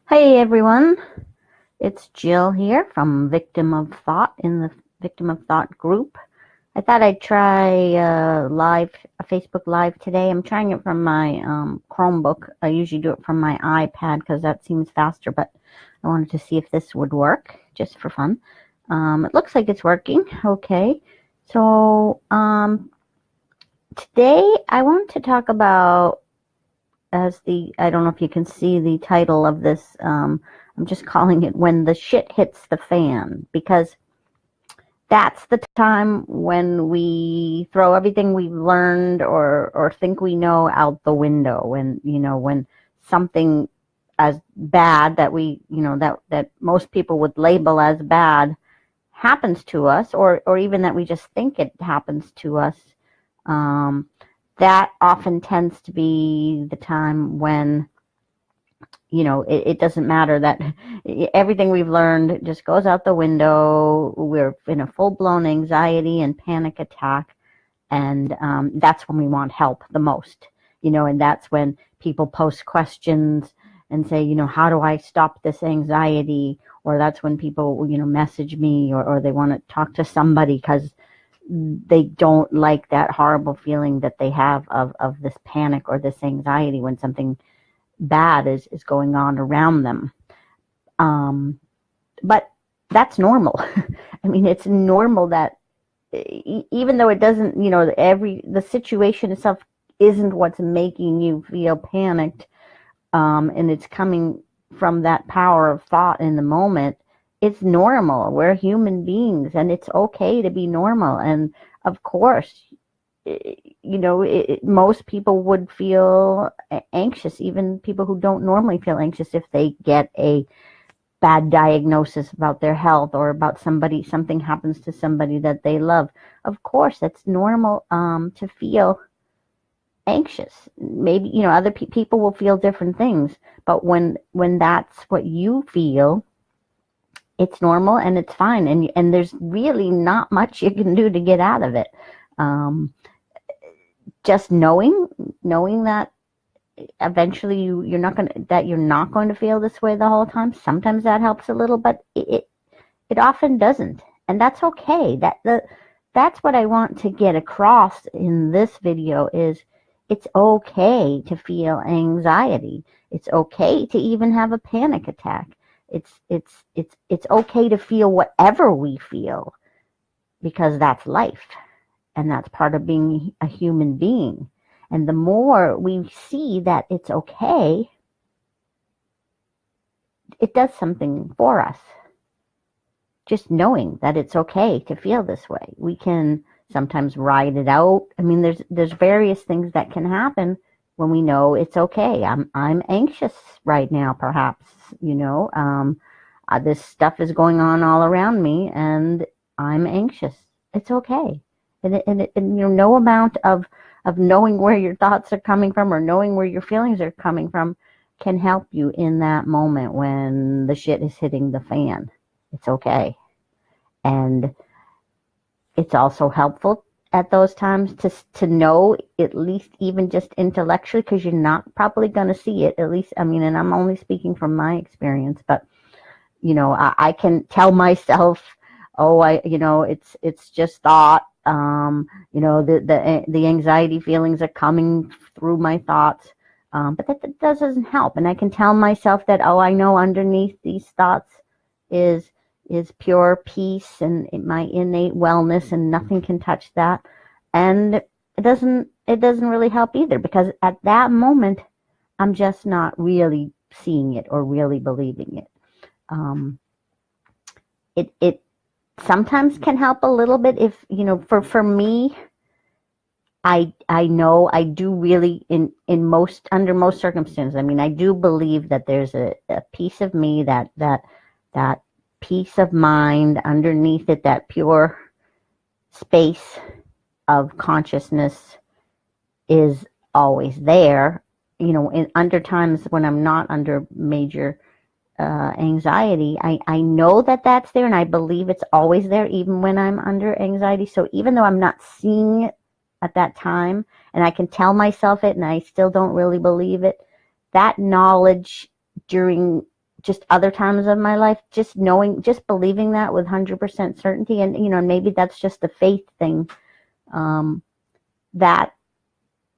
Hey everyone, it's Jill here from Victim of Thought in the Victim of Thought group. I thought I'd try a Facebook Live today. I'm trying it from my Chromebook. I usually do it from my iPad because that seems faster, but I wanted to see if this would work just for fun. It looks like it's working. Okay, so today I want to talk about I don't know if you can see the title of this. I'm just calling it When the Shit Hits the Fan, because that's the time when we throw everything we've learned or think we know out the window. When something as bad that that most people would label as bad happens to us, or even that we just think it happens to us. Um, that often tends to be the time when it doesn't matter, that everything we've learned just goes out the window. We're in a full-blown anxiety and panic attack, and that's when we want help the most. And that's when people post questions and say, how do I stop this anxiety? Or that's when people message me, or they want to talk to somebody because they don't like that horrible feeling that they have of this panic or this anxiety when something bad is going on around them. But that's normal. I mean, it's normal that even though it doesn't, the situation itself isn't what's making you feel panicked, and it's coming from that power of thought in the moment. It's normal. We're human beings, and it's okay to be normal. And of course, most people would feel anxious, even people who don't normally feel anxious, if they get a bad diagnosis about their health or about something happens to somebody that they love. Of course, it's normal to feel anxious. Maybe other people will feel different things, but when that's what you feel, it's normal and it's fine, and there's really not much you can do to get out of it. Just knowing that eventually you're not going to feel this way the whole time. Sometimes that helps a little, but it often doesn't, and that's okay. That's what I want to get across in this video is it's okay to feel anxiety. It's okay to even have a panic attack. It's okay to feel whatever we feel, because that's life. And that's part of being a human being. And the more we see that it's okay, it does something for us. Just knowing that it's okay to feel this way. We can sometimes ride it out. I mean, there's various things that can happen when we know it's okay. I'm anxious right now, perhaps. This stuff is going on all around me, and I'm anxious. It's okay. And no amount of knowing where your thoughts are coming from or knowing where your feelings are coming from can help you in that moment when the shit is hitting the fan. It's okay. And it's also helpful at those times to know, at least even just intellectually, because you're not probably going to see it, at least, I mean, and I'm only speaking from my experience, but I can tell myself, it's just thought. The anxiety feelings are coming through my thoughts, but that doesn't help. And I can tell myself that, I know underneath these thoughts is pure peace and my innate wellness, and nothing can touch that. And it doesn't really help either, because at that moment I'm just not really seeing it or really believing it. It sometimes can help a little bit if, for me, I know I do really under most circumstances. I mean, I do believe that there's a piece of me that peace of mind underneath it, that pure space of consciousness is always there. Under times when I'm not under major anxiety, I know that that's there, and I believe it's always there even when I'm under anxiety. So even though I'm not seeing it at that time, and I can tell myself it, and I still don't really believe it, that knowledge during just other times of my life, just knowing, just believing that with 100% certainty. And, maybe that's just a faith thing, that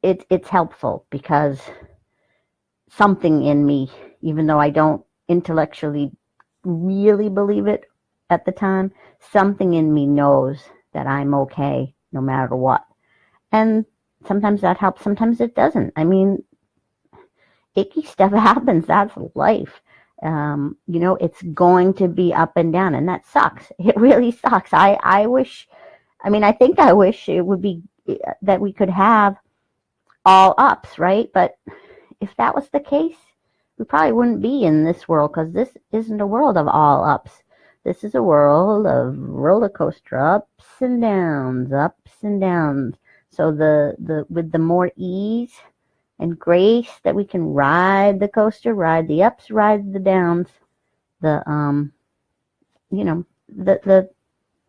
it's helpful, because something in me, even though I don't intellectually really believe it at the time, something in me knows that I'm okay no matter what. And sometimes that helps, sometimes it doesn't. I mean, icky stuff happens. That's life. It's going to be up and down, and that sucks. It really sucks. I wish, I think I wish it would be that we could have all ups, right? But if that was the case, we probably wouldn't be in this world, because this isn't a world of all ups. This is a world of roller coaster ups and downs, ups and downs. So with the more ease and grace that we can ride the coaster, ride the ups, ride the downs, the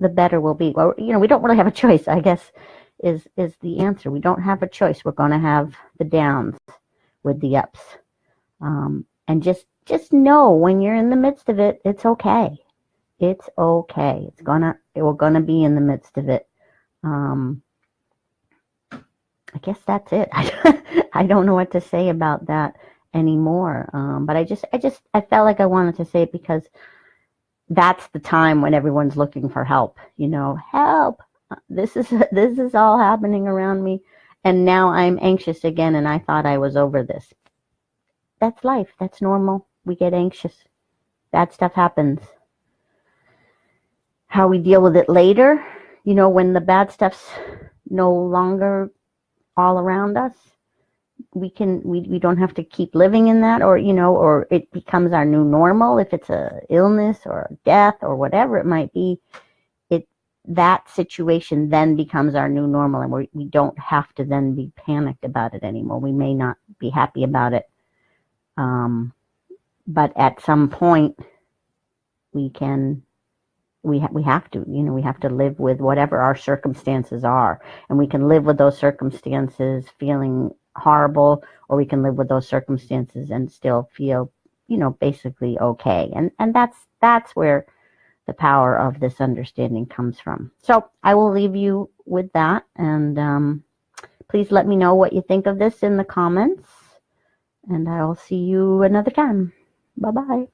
better we'll be. Well, we don't really have a choice, I guess, is the answer. We don't have a choice. We're going to have the downs with the ups. And just know when you're in the midst of it, it's okay. It's okay. We're gonna be in the midst of it. I guess that's it. I don't know what to say about that anymore. But I felt like I wanted to say it, because that's the time when everyone's looking for help. Help. This is all happening around me, and now I'm anxious again, and I thought I was over this. That's life. That's normal. We get anxious. Bad stuff happens. How we deal with it later, when the bad stuff's no longer all around us, we don't have to keep living in that, or it becomes our new normal. If it's a illness or a death or whatever it might be, that situation then becomes our new normal, and we don't have to then be panicked about it anymore. We may not be happy about it, but at some point we have to, we have to live with whatever our circumstances are, and we can live with those circumstances feeling horrible, or we can live with those circumstances and still feel, basically okay. And that's where the power of this understanding comes from. So I will leave you with that, and please let me know what you think of this in the comments, and I'll see you another time. Bye-bye.